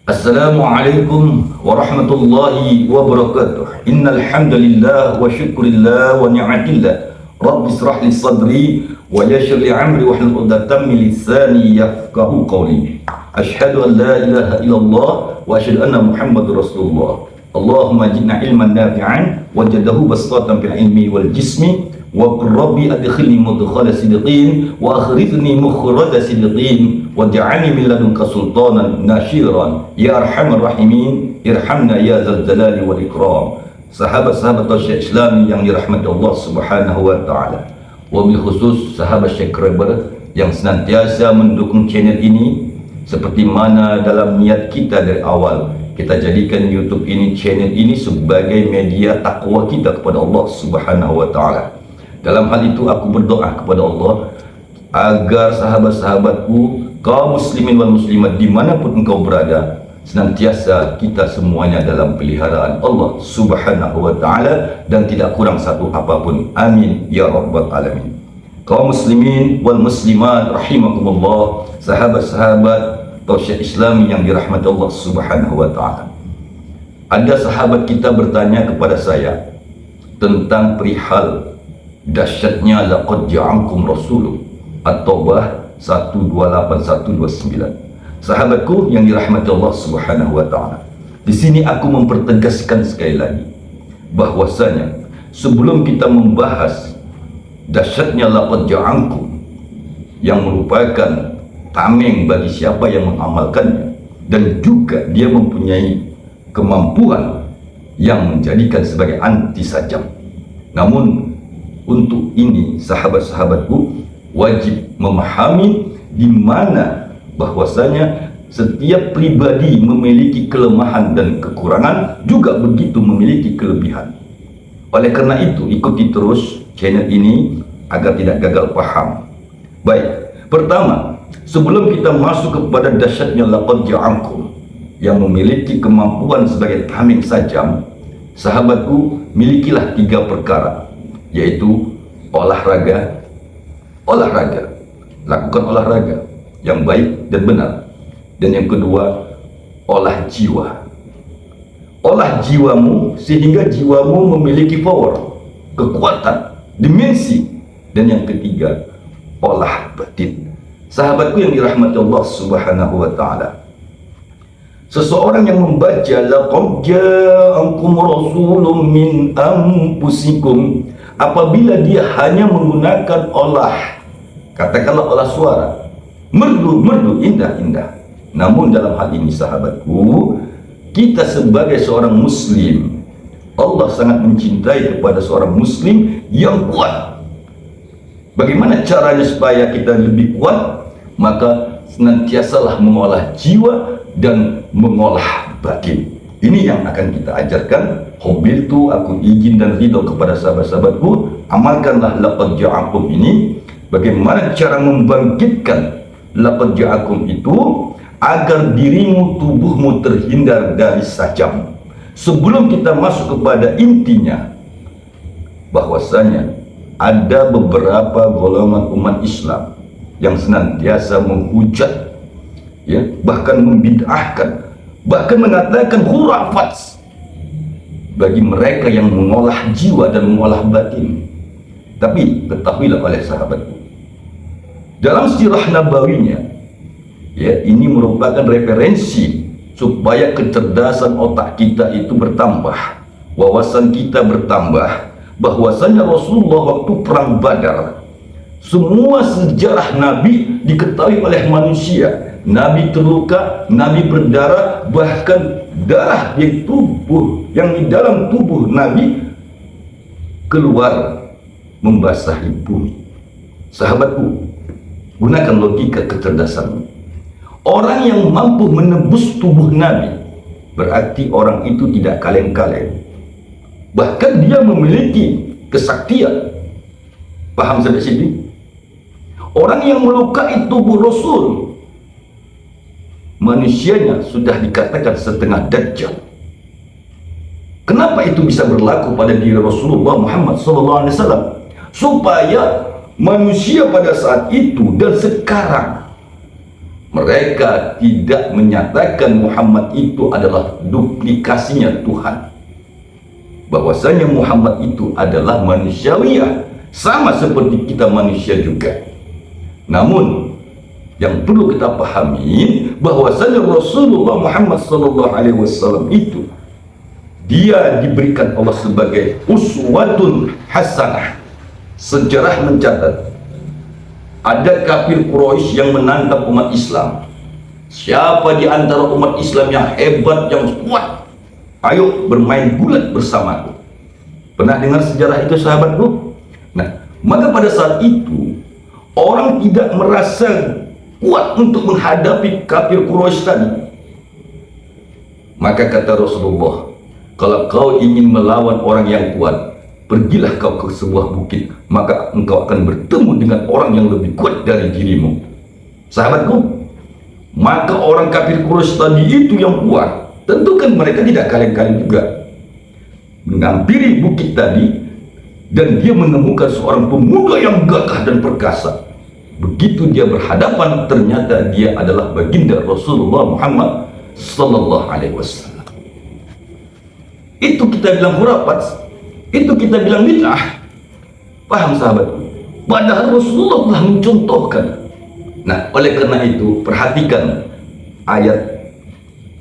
Assalamualaikum warahmatullahi wabarakatuh. Innal hamdalillah wa syukurillah wa ni'matillah. Rabbi israh li sadri wa yassir li amri wahlul 'uqdatam min lisani yafqahu qawli. Asyhadu an la ilaha illallah wa asyhadu anna Muhammadar Rasulullah. Allahumma jidna ilman nafi'an wajadahu basatan fil ilmi wal jismi wa qur rabbi adkhilni mudkhala sidqin wa akhrijni mukhraja sidqin waj'alni min ladunka sultanan nashiran ya arhamar rahimin irhamna ya zal jalali wal ikram. Sahabat-sahabat Syekh Islam yang dirahmati Allah Subhanahu wa taala, wabil khusus sahabat subscriber yang senantiasa mendukung channel ini, seperti mana dalam niat kita dari awal, kita jadikan YouTube ini, channel ini sebagai media takwa kita kepada Allah Subhanahu wa taala. Dalam hal itu aku berdoa kepada Allah agar sahabat-sahabatku, kaum muslimin wal muslimat dimanapun engkau berada, senantiasa kita semuanya dalam peliharaan Allah Subhanahu wa taala dan tidak kurang satu apapun. Amin ya rabbal alamin. Kaum muslimin wal muslimat rahimakumullah, sahabat-sahabat Syekh Islam yang dirahmati Allah Subhanahu wa taala. Ada sahabat kita bertanya kepada saya tentang perihal dahsyatnya laqad ja'akum rasulun, At-Taubah 128-129. Sahabatku yang dirahmati Allah Subhanahu wa taala, di sini aku mempertegaskan sekali lagi bahwasanya sebelum kita membahas dahsyatnya laqad ja'akum yang merupakan tameng bagi siapa yang mengamalkannya, dan juga dia mempunyai kemampuan yang menjadikan sebagai anti sajam. Namun untuk ini sahabat-sahabatku wajib memahami di mana bahwasanya setiap pribadi memiliki kelemahan dan kekurangan, juga begitu memiliki kelebihan. Oleh karena itu ikuti terus channel ini agar tidak gagal paham. Baik, pertama, sebelum kita masuk kepada dahsyatnya laqad ja'akum yang memiliki kemampuan sebagai tameng sajam, sahabatku, milikilah 3 perkara, yaitu olahraga, lakukan olahraga yang baik dan benar. Dan yang kedua, olah jiwa, olah jiwamu sehingga jiwamu memiliki power, kekuatan, dimensi. Dan yang ketiga, olah batin. Sahabatku yang dirahmati Allah Subhanahu wa taala, seseorang yang membaca laqad ja'akum rasulun min anfusikum, apabila dia hanya menggunakan olah, katakanlah olah suara, merdu, indah, namun dalam hal ini sahabatku, kita sebagai seorang muslim, Allah sangat mencintai kepada seorang muslim yang kuat. Bagaimana caranya supaya kita lebih kuat? Maka senantiasalah mengolah jiwa dan mengolah batin. Ini yang akan kita ajarkan. Hobiltu, aku izin dan ridho kepada sahabat-sahabatku, amalkanlah laqad ja'akum ini. Bagaimana cara membangkitkan laqad ja'akum itu agar dirimu, tubuhmu terhindar dari sajam. Sebelum kita masuk kepada intinya, bahwasanya ada beberapa golongan umat Islam yang senantiasa menghujat, ya, bahkan membid'ahkan, bahkan mengatakan khurafat bagi mereka yang mengolah jiwa dan mengolah batin. Tapi ketahuilah oleh sahabatku, dalam sirah nabawinya, ya, ini merupakan referensi supaya kecerdasan otak kita itu bertambah, wawasan kita bertambah, bahwasanya Rasulullah waktu perang Badar, semua sejarah Nabi diketahui oleh manusia. Nabi terluka, Nabi berdarah, bahkan darah di tubuh, yang di dalam tubuh Nabi keluar membasahi bumi. Sahabatku, gunakan logika kecerdasanmu. Orang yang mampu menebus tubuh Nabi, berarti orang itu tidak kaleng-kaleng, bahkan dia memiliki kesaktian. Paham sampai sini? Orang yang melukai tubuh Rasul, manusianya sudah dikatakan setengah dajjal. Kenapa itu bisa berlaku pada diri Rasulullah Muhammad SAW? Supaya manusia pada saat itu dan sekarang Mereka tidak menyatakan Muhammad itu adalah duplikasinya Tuhan. Bahwasanya Muhammad itu adalah manusiawiah, sama seperti kita manusia juga. Namun yang perlu kita pahami bahwasanya Rasulullah Muhammad SAW itu dia diberikan Allah sebagai uswatun hasanah. Sejarah mencatat ada kafir Quraisy yang menantang umat Islam. Siapa di antara umat Islam yang hebat, yang kuat? Ayo bermain gulat bersamaku. Pernah dengar sejarah itu, sahabatku? Nah, maka pada saat itu orang tidak merasa kuat untuk menghadapi kafir Quraisy tadi. Maka kata Rasulullah, kalau kau ingin melawan orang yang kuat, pergilah kau ke sebuah bukit, maka engkau akan bertemu dengan orang yang lebih kuat dari dirimu. Sahabatku, maka orang kafir Quraisy tadi itu yang kuat, tentu kan mereka tidak kaleng-kaleng juga menghampiri bukit tadi, dan dia menemukan seorang pemuda yang gagah dan perkasa. Begitu dia berhadapan, ternyata dia adalah baginda Rasulullah Muhammad sallallahu alaihi wasallam. Itu kita bilang khurafat, itu kita bilang bid'ah. Paham sahabatku? Padahal Rasulullah telah mencontohkan. Nah, oleh karena itu perhatikan ayat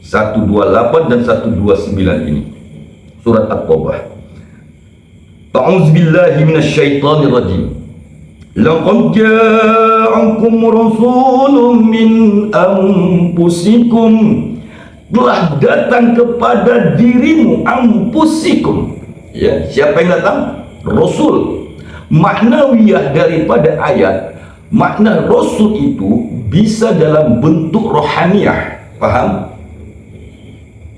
128 dan 129 ini, surat At-Taubah. A'udzubillahi minasyaitonir rajim. Laqad ja'akum rasulun min anfusikum, telah datang kepada dirimu, anfusikum. Ya, siapa yang datang? Rasul. Maknawiyah daripada ayat, makna Rasul itu bisa dalam bentuk rohaniyah. Paham?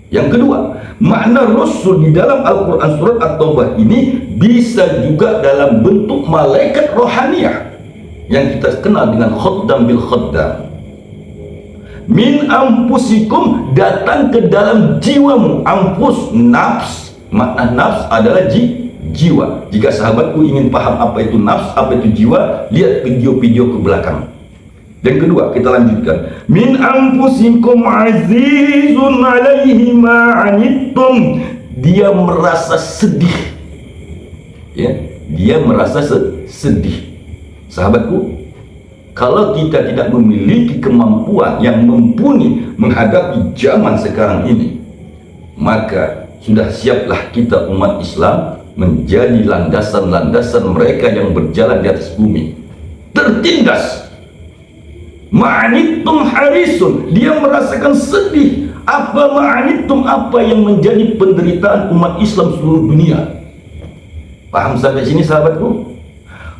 Yang kedua, makna Rasul di dalam Al-Quran surat At-Taubah ini bisa juga dalam bentuk malaikat rohaniyah yang kita kenal dengan khaddam bil khaddam. Min anfusikum, datang ke dalam jiwamu. Anfus, nafs. Makna nafs adalah jiwa. Jika sahabatku ingin paham apa itu nafs, apa itu jiwa, lihat video-video ke belakang. Dan kedua, kita lanjutkan. Min anfusikum azizun alaihi ma'anittum, dia merasa sedih. Ya, dia merasa sedih. Sahabatku, kalau kita tidak memiliki kemampuan yang mumpuni menghadapi zaman sekarang ini, maka sudah siaplah kita umat Islam menjadi landasan-landasan mereka yang berjalan di atas bumi. Tertindas. Ma'anittum harisun, dia merasakan sedih. Apa ma'anittum, apa yang menjadi penderitaan umat Islam seluruh dunia. Paham sampai sini sahabatku?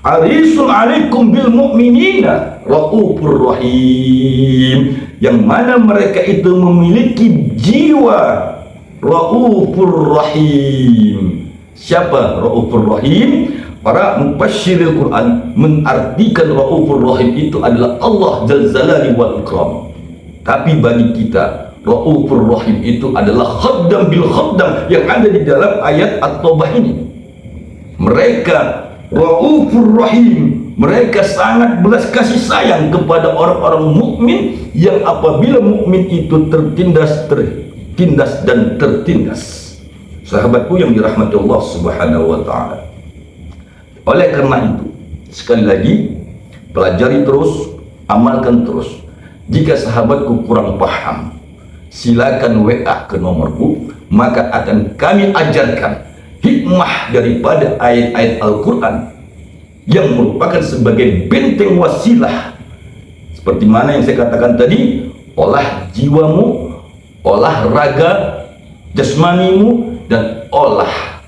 Harisun alaikum bil mu'minina raufur rahim, yang mana mereka itu memiliki jiwa raufur rahim. Siapa raufur rahim? Para mufassiril Quran mengartikan raufur rahim itu adalah Allah Jalla Jalali wal Ikram. Tapi bagi kita, raufur rahim itu adalah khaddam bil khaddam yang ada di dalam ayat At-Taubah ini. Mereka raufur rahim, mereka sangat belas kasih sayang kepada orang-orang mukmin yang apabila mukmin itu tertindas dan tertindas. Sahabatku yang dirahmati Allah Subhanahu wa taala. Oleh karena itu, sekali lagi, pelajari terus, amalkan terus. Jika sahabatku kurang paham, silakan WA ke nomorku, maka akan kami ajarkan hikmah daripada ayat-ayat Al-Quran yang merupakan sebagai benteng wasilah. Seperti mana yang saya katakan tadi, olah jiwamu, olah raga jasmanimu, dan olah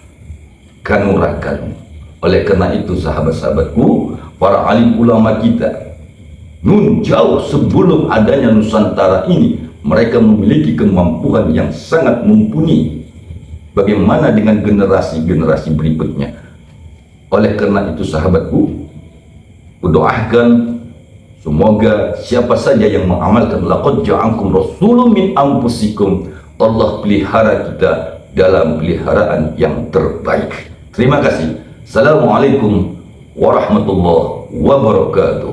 kanuraganmu. Oleh karena itu sahabat-sahabatku, para alim ulama kita nun jauh sebelum adanya Nusantara ini, mereka memiliki kemampuan yang sangat mumpuni. Bagaimana dengan generasi-generasi berikutnya? Oleh karena itu sahabatku, kudoakan semoga siapa saja yang mengamalkan laqad ja'akum rasulun min anfusikum, Allah pelihara kita dalam peliharaan yang terbaik. Terima kasih. Assalamualaikum warahmatullahi wabarakatuh.